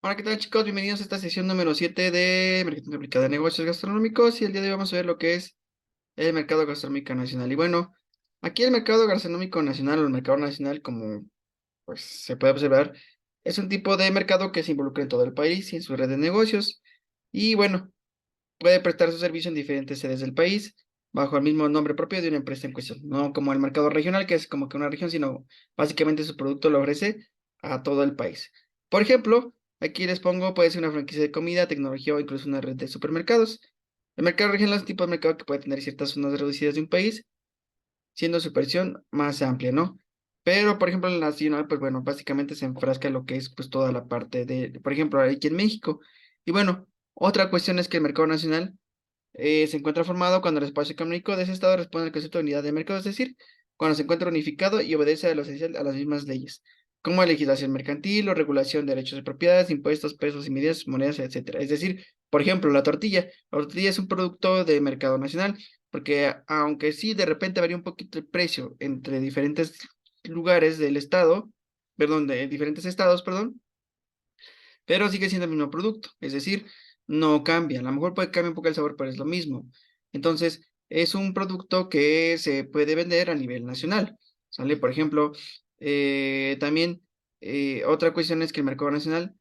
Hola, ¿qué tal, chicos? Bienvenidos a esta sesión número 7 de Mercado Aplicada de Negocios Gastronómicos, y el día de hoy vamos a ver lo que es el mercado gastronómico nacional. Y bueno, aquí el mercado gastronómico nacional o el mercado nacional, como pues se puede observar, es un tipo de mercado que se involucra en todo el país y en su red de negocios. Y bueno, puede prestar su servicio en diferentes sedes del país bajo el mismo nombre propio de una empresa en cuestión, no como el mercado regional, que es como que una región, sino básicamente su producto lo ofrece a todo el país. Por ejemplo, aquí les pongo, puede ser una franquicia de comida, tecnología o incluso una red de supermercados. El mercado regional es un tipo de mercado que puede tener ciertas zonas reducidas de un país, siendo su versión más amplia, ¿no? Pero, por ejemplo, el nacional, pues bueno, básicamente se enfrasca en lo que es pues toda la parte de, por ejemplo, aquí en México. Y bueno, otra cuestión es que el mercado nacional se encuentra formado cuando el espacio económico de ese estado responde al concepto de unidad de mercado, es decir, cuando se encuentra unificado y obedece a lo esencial a las mismas leyes, como legislación mercantil o regulación de derechos de propiedad, impuestos, pesos y medidas, monedas, etcétera. Es decir, por ejemplo, la tortilla. La tortilla es un producto de mercado nacional, porque aunque sí de repente varía un poquito el precio entre diferentes lugares del estado, perdón, de diferentes estados, perdón, pero sigue siendo el mismo producto, es decir, no cambia. A lo mejor puede cambiar un poco el sabor, pero es lo mismo. Entonces, es un producto que se puede vender a nivel nacional, ¿sale? Por ejemplo, también otra cuestión es que el mercado nacional,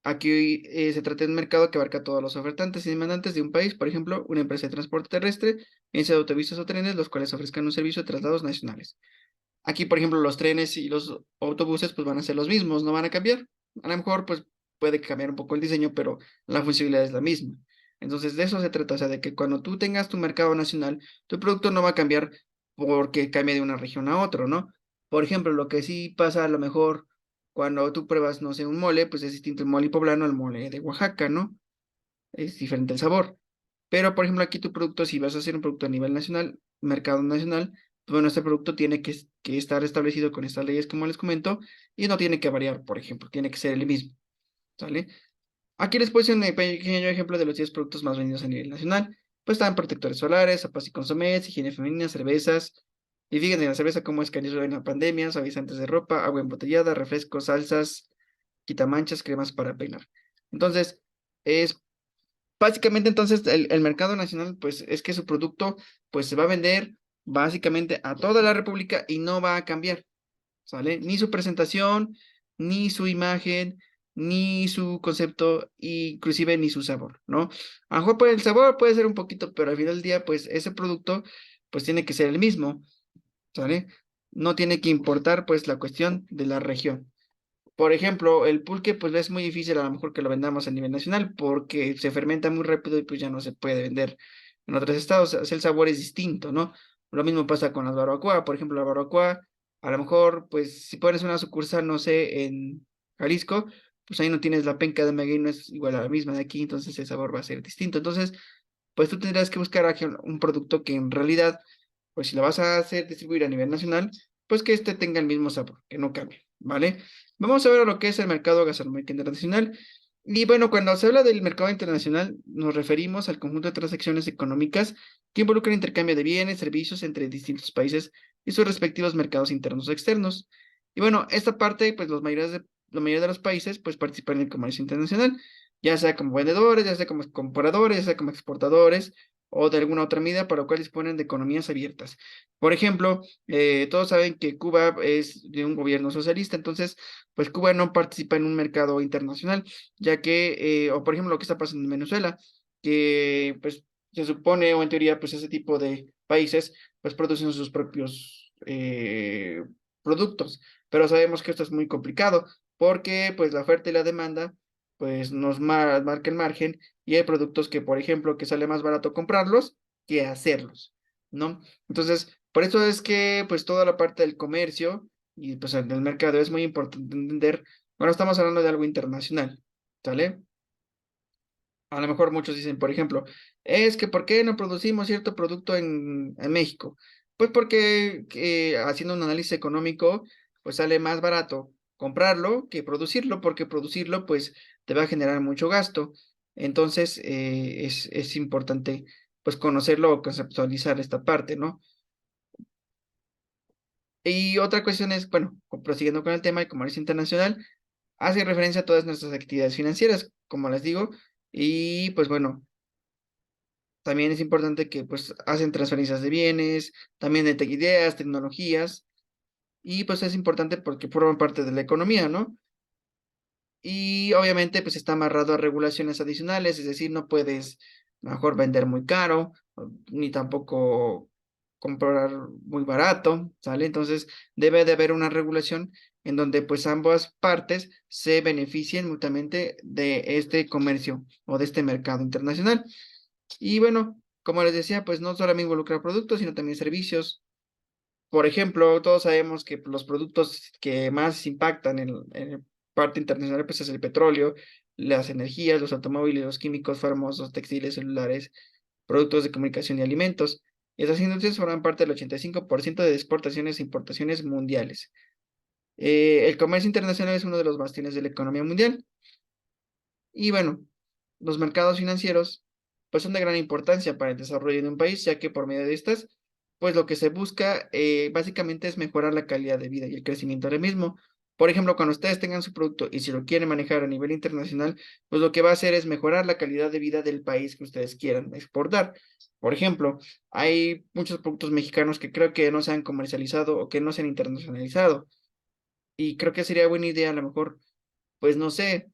aquí se trata de un mercado que abarca a todos los ofertantes y demandantes de un país, por ejemplo, una empresa de transporte terrestre, bien sea de autobuses o trenes, los cuales ofrezcan un servicio de traslados nacionales. Aquí, por ejemplo, los trenes y los autobuses pues van a ser los mismos, no van a cambiar. A lo mejor pues puede cambiar un poco el diseño, pero la funcionalidad es la misma. Entonces, de eso se trata, o sea, de que cuando tú tengas tu mercado nacional, tu producto no va a cambiar porque cambie de una región a otra, ¿no? Por ejemplo, lo que sí pasa a lo mejor cuando tú pruebas, no sé, un mole, pues es distinto el mole poblano al mole de Oaxaca, ¿no? Es diferente el sabor. Pero, por ejemplo, aquí tu producto, si vas a hacer un producto a nivel nacional, mercado nacional, pues bueno, este producto tiene que estar establecido con estas leyes, como les comento, y no tiene que variar, por ejemplo, tiene que ser el mismo, ¿sale? Aquí les puse un pequeño ejemplo de los 10 productos más vendidos a nivel nacional. Pues están protectores solares, zapatos y consomés, higiene femenina, cervezas. Y fíjense, la cerveza como es que ayuda en la pandemia, suavizantes de ropa, agua embotellada, refrescos, salsas, quitamanchas, cremas para peinar. Entonces, es básicamente, entonces, el mercado nacional, pues es que su producto, pues se va a vender básicamente a toda la República y no va a cambiar, ¿sale? Ni su presentación, ni su imagen, ni su concepto, inclusive ni su sabor, ¿no? A lo mejor pues, el sabor puede ser un poquito, pero al final del día, pues ese producto, pues tiene que ser el mismo, ¿sale? No tiene que importar, pues, la cuestión de la región. Por ejemplo, el pulque, pues es muy difícil a lo mejor que lo vendamos a nivel nacional porque se fermenta muy rápido y pues ya no se puede vender en otros estados. O sea, el sabor es distinto, ¿no? Lo mismo pasa con las barbacoa. Por ejemplo, la barbacoa, a lo mejor, pues si pones una sucursal, no sé, en Jalisco, pues ahí no tienes la penca de maguey, no es igual a la misma de aquí, entonces el sabor va a ser distinto. Entonces, pues tú tendrás que buscar aquí un producto que en realidad, pues si lo vas a hacer distribuir a nivel nacional, pues que este tenga el mismo sabor, que no cambie, ¿vale? Vamos a ver lo que es el mercado gastronómico internacional. Y bueno, cuando se habla del mercado internacional, nos referimos al conjunto de transacciones económicas que involucran intercambio de bienes, servicios entre distintos países y sus respectivos mercados internos o externos. Y bueno, esta parte, pues la mayoría de los países, pues participan en el comercio internacional, ya sea como vendedores, ya sea como compradores, ya sea como exportadores o de alguna otra medida para lo cual disponen de economías abiertas. Por ejemplo, todos saben que Cuba es de un gobierno socialista, entonces pues Cuba no participa en un mercado internacional, ya que, o por ejemplo, lo que está pasando en Venezuela, que pues se supone, o en teoría, pues ese tipo de países, pues producen sus propios productos, pero sabemos que esto es muy complicado, porque pues la oferta y la demanda, pues nos marca el margen, y hay productos que, por ejemplo, que sale más barato comprarlos que hacerlos, ¿no? Entonces, por eso es que, pues, toda la parte del comercio y pues en el mercado es muy importante entender, bueno, estamos hablando de algo internacional, ¿sale? A lo mejor muchos dicen, por ejemplo, es que ¿por qué no producimos cierto producto en México? Pues porque haciendo un análisis económico, pues sale más barato comprarlo que producirlo, porque producirlo pues te va a generar mucho gasto. Entonces es importante pues conocerlo o conceptualizar esta parte, ¿no? Y otra cuestión es, bueno, prosiguiendo con el tema de comercio internacional, hace referencia a todas nuestras actividades financieras, como les digo, y pues bueno, también es importante que pues hacen transferencias de bienes, también de ideas, tecnologías, y pues es importante porque forman parte de la economía, ¿no? Y obviamente pues está amarrado a regulaciones adicionales, es decir, no puedes a lo mejor vender muy caro, ni tampoco comprar muy barato, ¿sale? Entonces debe de haber una regulación en donde pues ambas partes se beneficien mutuamente de este comercio o de este mercado internacional. Y bueno, como les decía, pues no solamente involucra productos, sino también servicios. Por ejemplo, todos sabemos que los productos que más impactan en parte internacional, pues es el petróleo, las energías, los automóviles, los químicos, famosos, textiles, celulares, productos de comunicación y alimentos. Esas industrias forman parte del 85% de exportaciones e importaciones mundiales. El comercio internacional es uno de los bastiones de la economía mundial. Y bueno, los mercados financieros pues son de gran importancia para el desarrollo de un país, ya que por medio de estas, pues lo que se busca básicamente es mejorar la calidad de vida y el crecimiento del mismo. Por ejemplo, cuando ustedes tengan su producto y si lo quieren manejar a nivel internacional, pues lo que va a hacer es mejorar la calidad de vida del país que ustedes quieran exportar. Por ejemplo, hay muchos productos mexicanos que creo que no se han comercializado o que no se han internacionalizado. Y creo que sería buena idea a lo mejor pues no sé,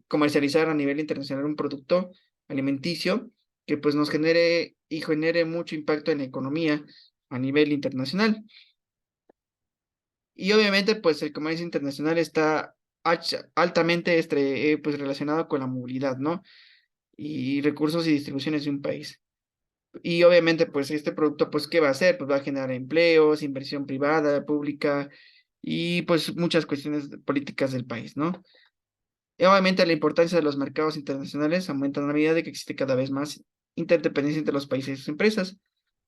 comercializar a nivel internacional un producto alimenticio que pues nos genere y genere mucho impacto en la economía a nivel internacional. Y obviamente pues el comercio internacional está altamente pues relacionado con la movilidad, ¿no? Y recursos y distribuciones de un país. Y obviamente pues este producto pues ¿qué va a hacer? Pues va a generar empleos, inversión privada, pública y pues muchas cuestiones políticas del país, ¿no? Y obviamente la importancia de los mercados internacionales aumenta a medida de que existe cada vez más interdependencia entre los países y sus empresas.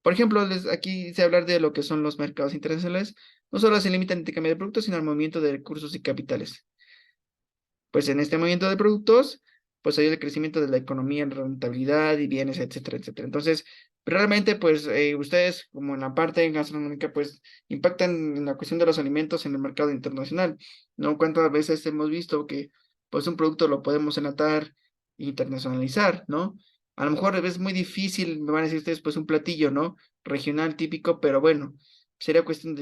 Por ejemplo, aquí se hablar de lo que son los mercados internacionales, no solo se limita al intercambio de productos, sino al movimiento de recursos y capitales. Pues en este movimiento de productos, pues hay el crecimiento de la economía, la rentabilidad y bienes, etcétera, etcétera. Entonces, realmente, pues ustedes, como en la parte gastronómica, pues impactan en la cuestión de los alimentos en el mercado internacional, ¿no? ¿Cuántas veces hemos visto que, pues, un producto lo podemos enlatar, internacionalizar, ¿no? A lo mejor es muy difícil, me van a decir ustedes, pues, un platillo, ¿no? Regional, típico, pero bueno, sería cuestión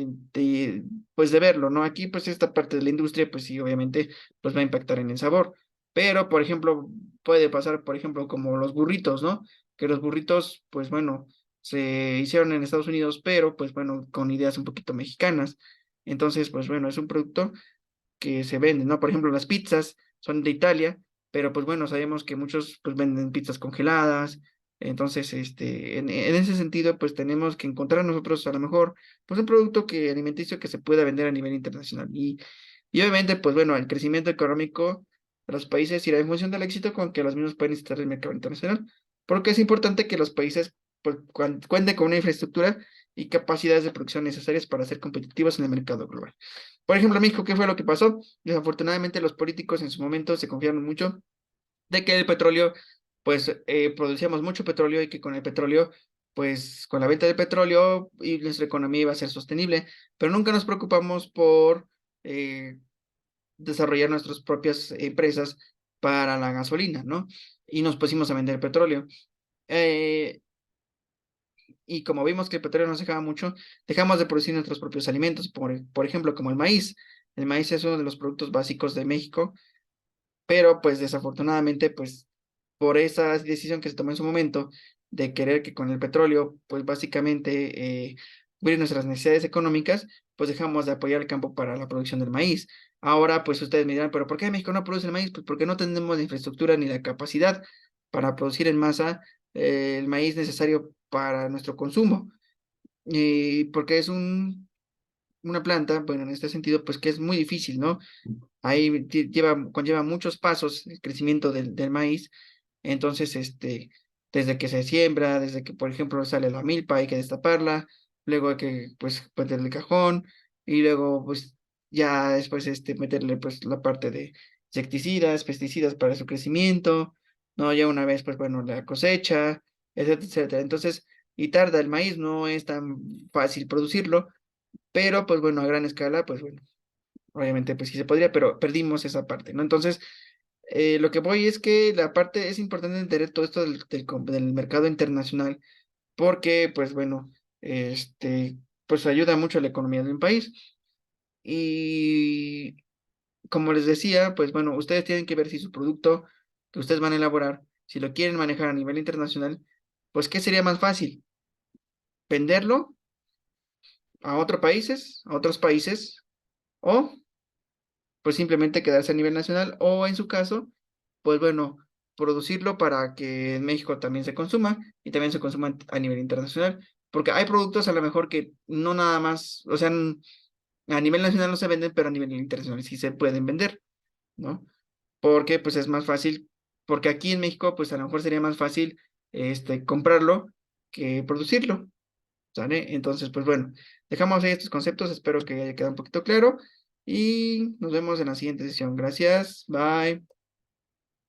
pues, de verlo, ¿no? Aquí, pues, esta parte de la industria, pues, sí, obviamente pues va a impactar en el sabor. Pero, por ejemplo, puede pasar, por ejemplo, como los burritos, ¿no? Que los burritos, pues bueno, se hicieron en Estados Unidos, pero pues bueno, con ideas un poquito mexicanas. Entonces, pues bueno, es un producto que se vende, ¿no? Por ejemplo, las pizzas son de Italia, pero pues bueno, sabemos que muchos pues venden pizzas congeladas. Entonces, en ese sentido, pues tenemos que encontrar nosotros a lo mejor, pues un producto que alimenticio que se pueda vender a nivel internacional. Y obviamente, pues bueno, el crecimiento económico de los países irá en función del éxito con que los mismos pueden estar en el mercado internacional, porque es importante que los países pues, cuenten con una infraestructura y capacidades de producción necesarias para ser competitivos en el mercado global. Por ejemplo, en México, ¿qué fue lo que pasó? Desafortunadamente, los políticos en su momento se confiaron mucho de que el petróleo, pues producíamos mucho petróleo y que con el petróleo, pues con la venta del petróleo y nuestra economía iba a ser sostenible, pero nunca nos preocupamos por eh, desarrollar nuestras propias empresas para la gasolina, ¿no? Y nos pusimos a vender petróleo. Eh, y como vimos que el petróleo nos dejaba mucho, dejamos de producir nuestros propios alimentos, por ejemplo, como el maíz. El maíz es uno de los productos básicos de México, pero pues desafortunadamente, pues por esa decisión que se tomó en su momento de querer que con el petróleo, pues básicamente cubrir nuestras necesidades económicas, pues dejamos de apoyar el campo para la producción del maíz. Ahora, pues ustedes me dirán, pero ¿por qué México no produce el maíz? Pues porque no tenemos la infraestructura ni la capacidad para producir en masa el maíz necesario para nuestro consumo. Y porque es una planta, bueno, en este sentido, pues que es muy difícil, ¿no? Ahí conlleva muchos pasos el crecimiento del maíz. Entonces, desde que se siembra, desde que, por ejemplo, sale la milpa, hay que destaparla, luego hay que, pues, meterle el cajón, y luego, pues, ya después, meterle, pues, la parte de insecticidas, pesticidas para su crecimiento, ¿no? Ya una vez, pues, bueno, la cosecha, etcétera, etcétera. Entonces, y tarda el maíz, no es tan fácil producirlo, pero, pues, bueno, a gran escala, pues, bueno. obviamente pues sí se podría, pero perdimos esa parte, ¿no? Entonces, lo que voy es que la parte es importante entender todo esto del mercado internacional, porque pues bueno, pues ayuda mucho a la economía de un país. Y como les decía, pues bueno, ustedes tienen que ver si su producto que ustedes van a elaborar, si lo quieren manejar a nivel internacional, pues ¿qué sería más fácil? ¿Venderlo a otros países, o pues simplemente quedarse a nivel nacional, o en su caso, pues bueno, producirlo para que en México también se consuma y también se consuma a nivel internacional? Porque hay productos a lo mejor que no nada más, o sea, a nivel nacional no se venden, pero a nivel internacional sí se pueden vender, ¿no? Porque pues es más fácil, porque aquí en México pues a lo mejor sería más fácil comprarlo que producirlo, ¿sale? Entonces pues bueno, dejamos ahí estos conceptos, espero que haya quedado un poquito claro y nos vemos en la siguiente sesión. Gracias, bye.